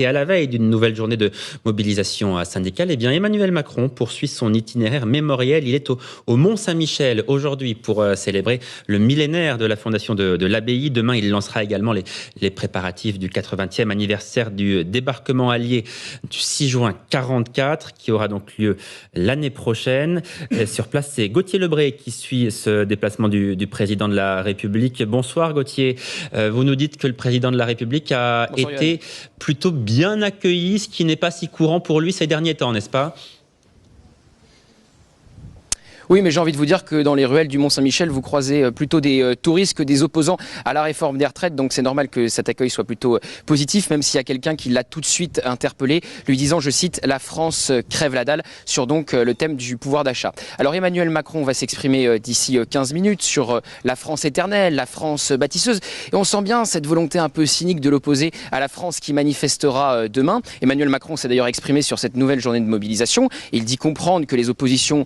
Et à la veille d'une nouvelle journée de mobilisation syndicale, Emmanuel Macron poursuit son itinéraire mémoriel. Il est au Mont-Saint-Michel aujourd'hui pour célébrer le millénaire de la fondation de l'abbaye. Demain, il lancera également les préparatifs du 80e anniversaire du débarquement allié du 6 juin 1944, qui aura donc lieu l'année prochaine. Sur place, c'est Gauthier Lebret qui suit ce déplacement du président de la République. Bonsoir Gauthier. Vous nous dites que le président de la République a été plutôt bien accueilli, ce qui n'est pas si courant pour lui ces derniers temps, n'est-ce pas ? Oui, mais j'ai envie de vous dire que dans les ruelles du Mont-Saint-Michel, vous croisez plutôt des touristes que des opposants à la réforme des retraites. Donc c'est normal que cet accueil soit plutôt positif, même s'il y a quelqu'un qui l'a tout de suite interpellé, lui disant, je cite, « La France crève la dalle » sur donc le thème du pouvoir d'achat. Alors Emmanuel Macron va s'exprimer d'ici 15 minutes sur la France éternelle, la France bâtisseuse. Et on sent bien cette volonté un peu cynique de l'opposer à la France qui manifestera demain. Emmanuel Macron s'est d'ailleurs exprimé sur cette nouvelle journée de mobilisation. Il dit comprendre que les oppositions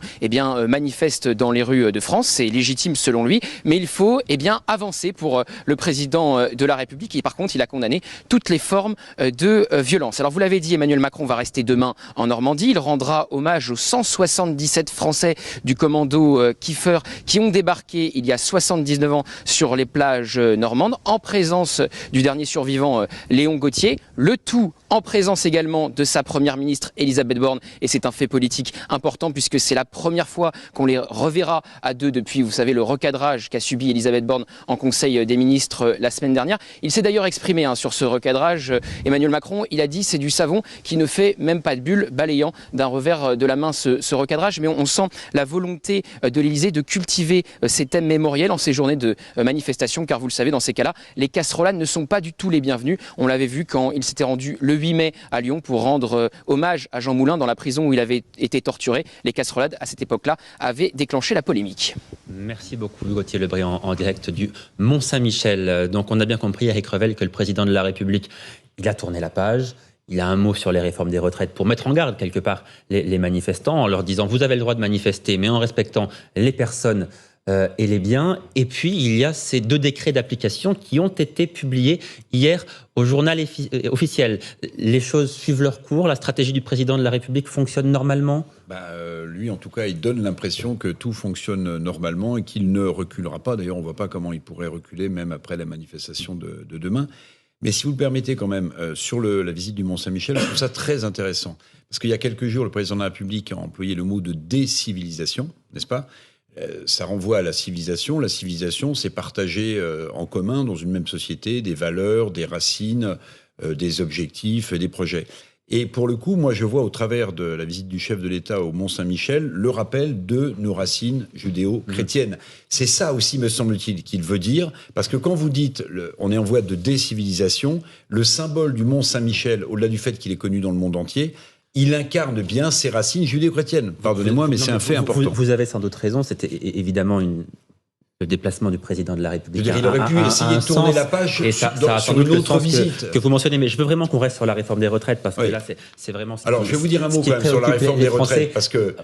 manifestent dans les rues de France, c'est légitime selon lui, mais il faut avancer pour le président de la République. Et par contre, il a condamné toutes les formes de violence. Alors vous l'avez dit, Emmanuel Macron va rester demain en Normandie. Il rendra hommage aux 177 Français du commando Kiefer qui ont débarqué il y a 79 ans sur les plages normandes, en présence du dernier survivant Léon Gauthier. Le tout en présence également de sa première ministre Elisabeth Borne. Et c'est un fait politique important puisque c'est la première fois qu'on les reverra à deux depuis, vous savez, le recadrage qu'a subi Elisabeth Borne en Conseil des ministres la semaine dernière. Il s'est d'ailleurs exprimé sur ce recadrage. Emmanuel Macron, il a dit c'est du savon qui ne fait même pas de bulle, balayant d'un revers de la main ce recadrage. Mais on sent la volonté de l'Élysée de cultiver ces thèmes mémoriels en ces journées de manifestation, car vous le savez, dans ces cas-là, les casserolades ne sont pas du tout les bienvenus. On l'avait vu quand il s'était rendu le 8 mai à Lyon pour rendre hommage à Jean Moulin dans la prison où il avait été torturé. Les casserolades, à cette époque-là, avaient déclenché la polémique. Merci beaucoup Gauthier Lebret en direct du Mont-Saint-Michel. Donc on a bien compris, Éric Revel, que le président de la République, il a tourné la page. Il a un mot sur les réformes des retraites pour mettre en garde quelque part les manifestants en leur disant vous avez le droit de manifester mais en respectant les personnes et les biens. Et puis, il y a ces deux décrets d'application qui ont été publiés hier au journal officiel. Les choses suivent leur cours, la stratégie du président de la République fonctionne normalement ? Lui, en tout cas, il donne l'impression que tout fonctionne normalement et qu'il ne reculera pas. D'ailleurs, on ne voit pas comment il pourrait reculer, même après la manifestation de demain. Mais si vous le permettez quand même, sur la visite du Mont-Saint-Michel, je trouve ça très intéressant. Parce qu'il y a quelques jours, le président de la République a employé le mot de décivilisation, n'est-ce pas ? Ça renvoie à la civilisation. La civilisation, c'est partager en commun dans une même société des valeurs, des racines, des objectifs, des projets. Et pour le coup, moi, je vois au travers de la visite du chef de l'État au Mont-Saint-Michel le rappel de nos racines judéo-chrétiennes. C'est ça aussi, me semble-t-il, qu'il veut dire. Parce que quand vous dites on est en voie de décivilisation, le symbole du Mont-Saint-Michel, au-delà du fait qu'il est connu dans le monde entier, il incarne bien ses racines judéo-chrétiennes. Pardonnez-moi, mais c'est un fait important. Vous avez sans doute raison. C'était évidemment le déplacement du président de la République. Il aurait pu essayer de tourner la page sur une autre visite. Que vous mentionnez, mais je veux vraiment qu'on reste sur la réforme des retraites, parce que là, c'est vraiment... Alors, je vais vous dire un mot quand même sur la réforme des retraites, parce que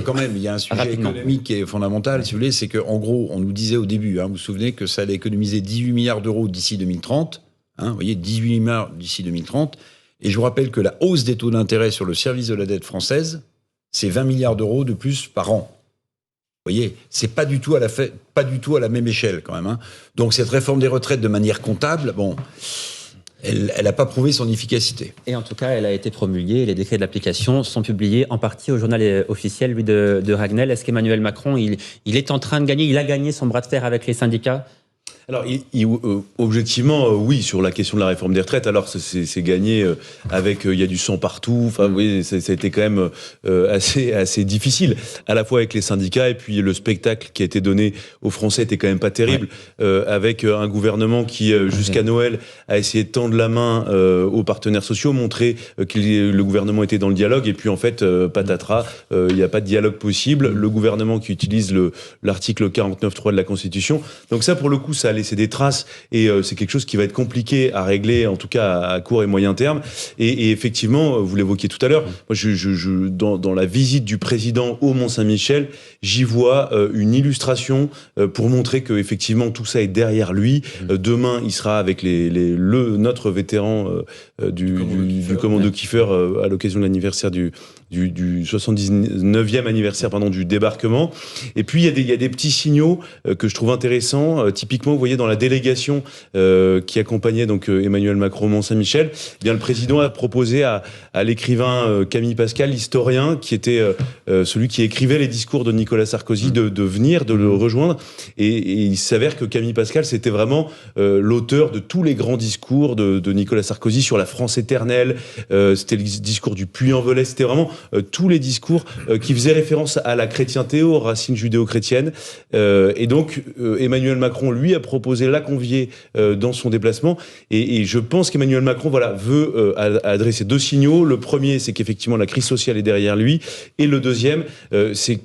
quand même, il y a un sujet économique qui est fondamental, si vous voulez, c'est qu'en gros, on nous disait au début, vous vous souvenez, que ça allait économiser 18 milliards d'euros d'ici 2030, vous voyez, 18 milliards d'ici 2030, et je vous rappelle que la hausse des taux d'intérêt sur le service de la dette française, c'est 20 milliards d'euros de plus par an. Vous voyez, c'est pas du tout à la même échelle quand même. Donc cette réforme des retraites de manière comptable, elle n'a pas prouvé son efficacité. Et en tout cas, elle a été promulguée. Les décrets d'application sont publiés en partie au journal officiel, lui, de Ragnel. Est-ce qu'Emmanuel Macron, il est en train de gagner, il a gagné son bras de fer avec les syndicats ? Alors, objectivement, oui, sur la question de la réforme des retraites, alors c'est gagné avec, il y a du sang partout, enfin, oui, ça a été quand même assez difficile, à la fois avec les syndicats, et puis le spectacle qui a été donné aux Français était quand même pas terrible, avec un gouvernement qui, jusqu'à Noël, a essayé de tendre la main aux partenaires sociaux, montrer que le gouvernement était dans le dialogue, et puis en fait, patatras, il n'y a pas de dialogue possible, le gouvernement qui utilise l'article 49.3 de la Constitution, donc ça, pour le coup, ça laissé des traces et c'est quelque chose qui va être compliqué à régler, en tout cas à court et moyen terme. Et effectivement, vous l'évoquiez tout à l'heure, moi, dans la visite du président au Mont-Saint-Michel, j'y vois une illustration pour montrer que effectivement tout ça est derrière lui. Demain, il sera avec notre vétéran du commando Kiefer à l'occasion de l'anniversaire du 79e anniversaire du débarquement. Et puis il y a des petits signaux que je trouve intéressants. Typiquement, vous voyez dans la délégation qui accompagnait donc Emmanuel Macron au Mont-Saint-Michel, eh bien le président a proposé à l'écrivain Camille Pascal, l'historien qui était celui qui écrivait les discours de Nicolas Sarkozy, de venir, de le rejoindre. Et il s'avère que Camille Pascal, c'était vraiment l'auteur de tous les grands discours de Nicolas Sarkozy sur la France éternelle. C'était le discours du Puy-en-Velay. C'était vraiment tous les discours qui faisaient référence à la chrétienté, aux racines judéo-chrétiennes. Et donc, Emmanuel Macron, lui, a proposé la convier dans son déplacement. Et je pense qu'Emmanuel Macron veut adresser deux signaux. Le premier, c'est qu'effectivement, la crise sociale est derrière lui. Et le deuxième, c'est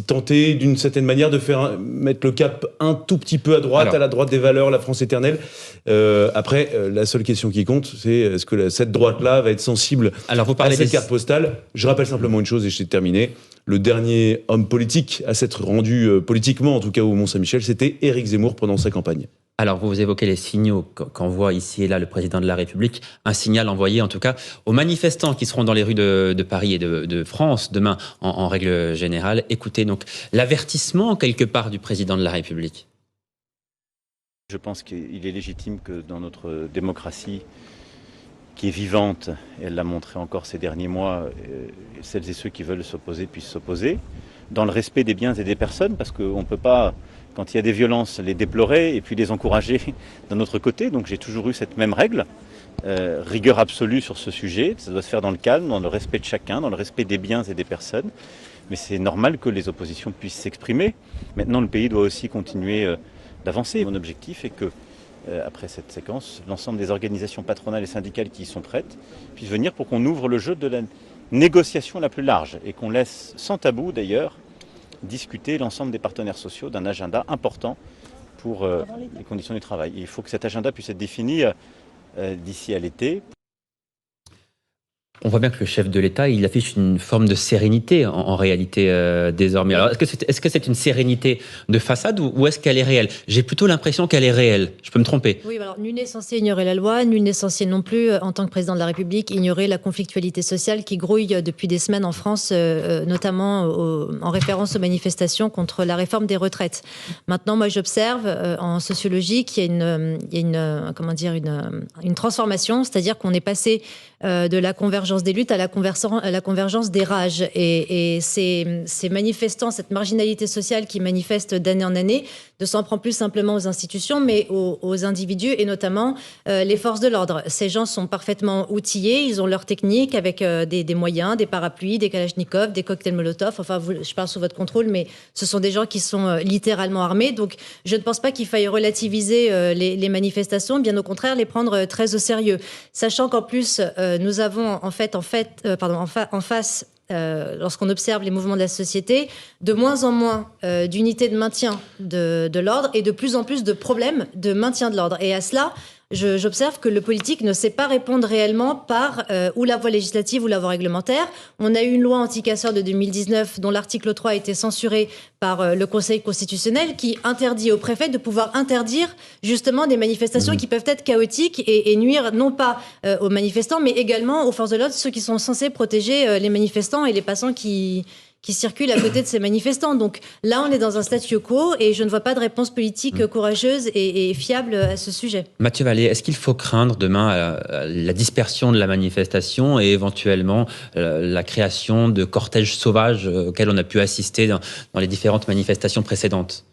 tenter d'une certaine manière de mettre le cap un tout petit peu à droite, à la droite des valeurs, la France éternelle. Après, la seule question qui compte, c'est est-ce que cette droite-là va être sensible à cette carte postale. Je rappelle simplement une chose et je vais terminer. Le dernier homme politique à s'être rendu politiquement, en tout cas au Mont-Saint-Michel, c'était Éric Zemmour pendant sa campagne. Alors, vous évoquez les signaux qu'envoie ici et là le président de la République. Un signal envoyé, en tout cas, aux manifestants qui seront dans les rues de Paris et de France demain, en règle générale. Écoutez donc l'avertissement, quelque part, du président de la République. Je pense qu'il est légitime que dans notre démocratie, qui est vivante, et elle l'a montré encore ces derniers mois, celles et ceux qui veulent s'opposer puissent s'opposer, dans le respect des biens et des personnes, parce qu'on ne peut pas, quand il y a des violences, les déplorer et puis les encourager d'un autre côté. Donc j'ai toujours eu cette même règle, rigueur absolue sur ce sujet. Ça doit se faire dans le calme, dans le respect de chacun, dans le respect des biens et des personnes. Mais c'est normal que les oppositions puissent s'exprimer. Maintenant, le pays doit aussi continuer d'avancer. Mon objectif est que, après cette séquence, l'ensemble des organisations patronales et syndicales qui y sont prêtes puissent venir pour qu'on ouvre le jeu de la négociation la plus large et qu'on laisse, sans tabou d'ailleurs, discuter l'ensemble des partenaires sociaux d'un agenda important pour les conditions du travail. Et il faut que cet agenda puisse être défini d'ici à l'été. On voit bien que le chef de l'État, il affiche une forme de sérénité en réalité désormais. Alors, est-ce que c'est une sérénité de façade ou est-ce qu'elle est réelle? J'ai plutôt l'impression qu'elle est réelle. Je peux me tromper. Oui, alors nul n'est censé ignorer la loi, nul n'est censé non plus, en tant que président de la République, ignorer la conflictualité sociale qui grouille depuis des semaines en France, notamment en référence aux manifestations contre la réforme des retraites. Maintenant, moi, j'observe en sociologie qu'il y a une transformation, c'est-à-dire qu'on est passé de la convergence des luttes à la convergence des rages. Et ces manifestants, cette marginalité sociale qui manifeste d'année en année, ne s'en prend plus simplement aux institutions, mais aux individus et notamment les forces de l'ordre. Ces gens sont parfaitement outillés, ils ont leur technique avec des moyens, des parapluies, des kalachnikovs, des cocktails Molotov. Enfin, je parle sous votre contrôle, mais ce sont des gens qui sont littéralement armés. Donc, je ne pense pas qu'il faille relativiser les manifestations, bien au contraire, les prendre très au sérieux. Sachant qu'en plus, nous avons en face, lorsqu'on observe les mouvements de la société, de moins en moins d'unités de maintien de l'ordre et de plus en plus de problèmes de maintien de l'ordre. Et à cela, j'observe que le politique ne sait pas répondre réellement par ou la voie législative ou la voie réglementaire. On a eu une loi anti-casseurs de 2019 dont l'article 3 a été censuré par le Conseil constitutionnel qui interdit au préfet de pouvoir interdire justement des manifestations qui peuvent être chaotiques et nuire non pas aux manifestants mais également aux forces de l'ordre, ceux qui sont censés protéger les manifestants et les passants qui circulent à côté de ces manifestants. Donc là, on est dans un statu quo et je ne vois pas de réponse politique courageuse et fiable à ce sujet. Mathieu Vallée, est-ce qu'il faut craindre demain la dispersion de la manifestation et éventuellement la création de cortèges sauvages auxquels on a pu assister dans les différentes manifestations précédentes ?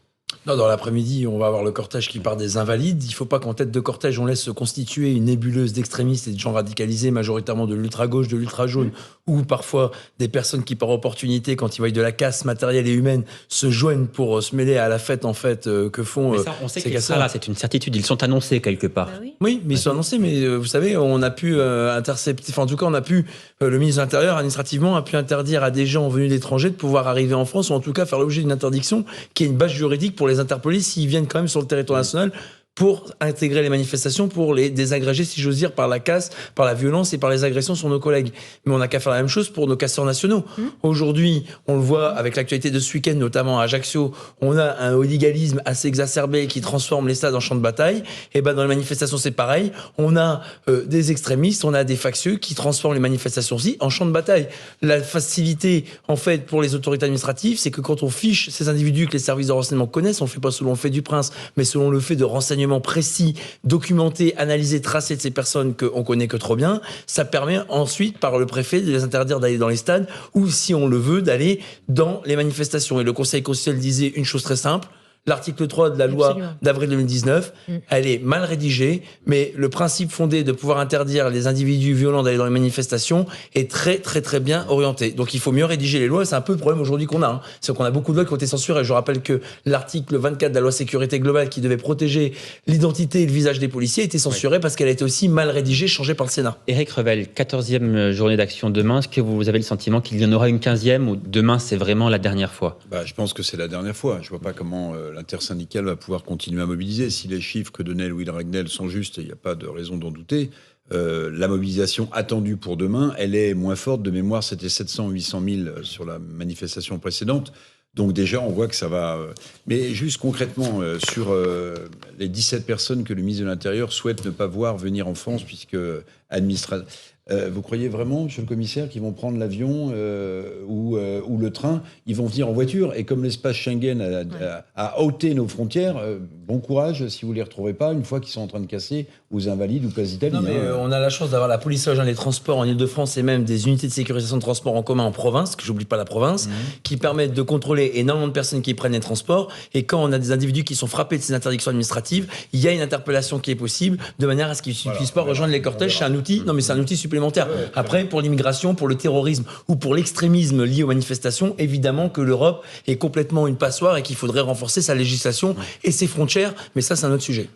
Non, dans l'après-midi, on va avoir le cortège qui part des Invalides. Il ne faut pas qu'en tête de cortège, on laisse se constituer une nébuleuse d'extrémistes et de gens radicalisés, majoritairement de l'ultra-gauche, de l'ultra-jaune, ou parfois des personnes qui, par opportunité, quand ils voient de la casse matérielle et humaine, se joignent pour se mêler à la fête, en fait, que font mais ça, on sait qu'ils sont là, c'est une certitude. Ils sont annoncés quelque part. Bah oui. Oui, mais ils sont annoncés. Mais vous savez, on a pu intercepter... Enfin, en tout cas, on a pu... le ministre de l'Intérieur, administrativement, a pu interdire à des gens venus d'étrangers de pouvoir arriver en France, ou en tout cas faire l'objet d'une interdiction qui est une base juridique pour les les interpeller s'ils viennent quand même sur le territoire national pour intégrer les manifestations, pour les désagréger, si j'ose dire, par la casse, par la violence et par les agressions sur nos collègues. Mais on n'a qu'à faire la même chose pour nos casseurs nationaux. Aujourd'hui, on le voit avec l'actualité de ce week-end, notamment à Ajaccio, on a un hooliganisme assez exacerbé qui transforme les stades en champs de bataille. Et ben dans les manifestations, c'est pareil. On a des extrémistes, on a des factieux qui transforment les manifestations aussi en champs de bataille. La facilité, en fait, pour les autorités administratives, c'est que quand on fiche ces individus que les services de renseignement connaissent, on ne le fait pas selon le fait du prince, mais selon le fait de renseignements précis, documentés, analysés, tracés de ces personnes qu'on connaît que trop bien, ça permet ensuite, par le préfet, de les interdire d'aller dans les stades ou, si on le veut, d'aller dans les manifestations. Et le Conseil constitutionnel disait une chose très simple: l'article 3 de la loi d'avril 2019, elle est mal rédigée, mais le principe fondé de pouvoir interdire les individus violents d'aller dans les manifestations est très, très, très bien orienté. Donc il faut mieux rédiger les lois, et c'est un peu le problème aujourd'hui qu'on a. Hein. C'est qu'on a beaucoup de lois qui ont été censurées. Je rappelle que l'article 24 de la loi sécurité globale, qui devait protéger l'identité et le visage des policiers, a été censurée parce qu'elle a été aussi mal rédigée, changée par le Sénat. Éric Revel, 14e journée d'action demain. Est-ce que vous avez le sentiment qu'il y en aura une 15e ou demain c'est vraiment la dernière fois? Je pense que c'est la dernière fois. Je ne vois pas comment l'intersyndicale va pouvoir continuer à mobiliser. Si les chiffres que donnait Louis Ragnel sont justes, et il n'y a pas de raison d'en douter, la mobilisation attendue pour demain, elle est moins forte. De mémoire, c'était 700 ou 800 000 sur la manifestation précédente. Donc déjà, on voit que ça va... Mais juste concrètement, sur les 17 personnes que le ministre de l'Intérieur souhaite ne pas voir venir en France, puisque vous croyez vraiment, monsieur le commissaire, qu'ils vont prendre l'avion ou le train? Ils vont venir en voiture. Et comme l'espace Schengen a ôté nos frontières, bon courage si vous ne les retrouverez pas une fois qu'ils sont en train de casser aux Invalides ou Place d'Italie. Non, mais on a la chance d'avoir la police nationale des transports en Ile-de-France et même des unités de sécurisation de transport en commun en province, que j'oublie pas la province, qui permettent de contrôler énormément de personnes qui prennent les transports. Et quand on a des individus qui sont frappés de ces interdictions administratives, il y a une interpellation qui est possible de manière à ce qu'ils ne puissent pas rejoindre les cortèges. C'est un outil. Non, mais c'est un outil supplémentaire. Après, pour l'immigration, pour le terrorisme ou pour l'extrémisme lié aux manifestations, évidemment que l'Europe est complètement une passoire et qu'il faudrait renforcer sa législation et ses frontières. Mais ça, c'est un autre sujet.